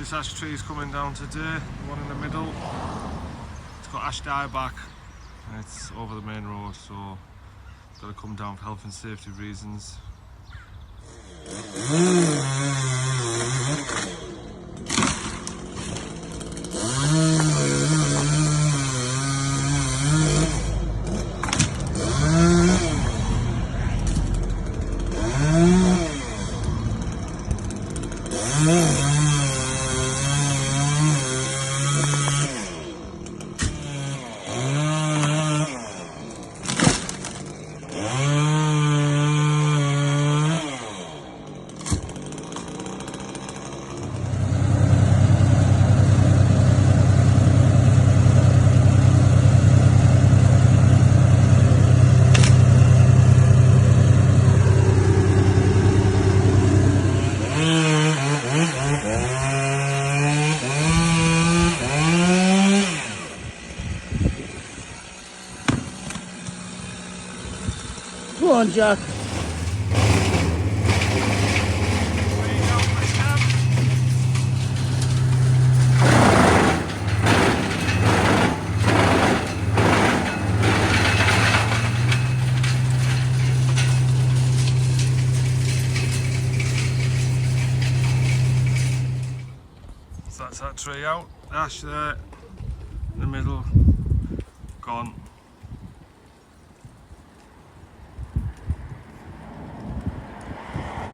This ash tree is coming down today, the one in the middle. It's got ash dieback and it's over the main road, so it's got to come down for health and safety reasons. Go on, Jack. So that's that tree out, ash there, in the middle, gone.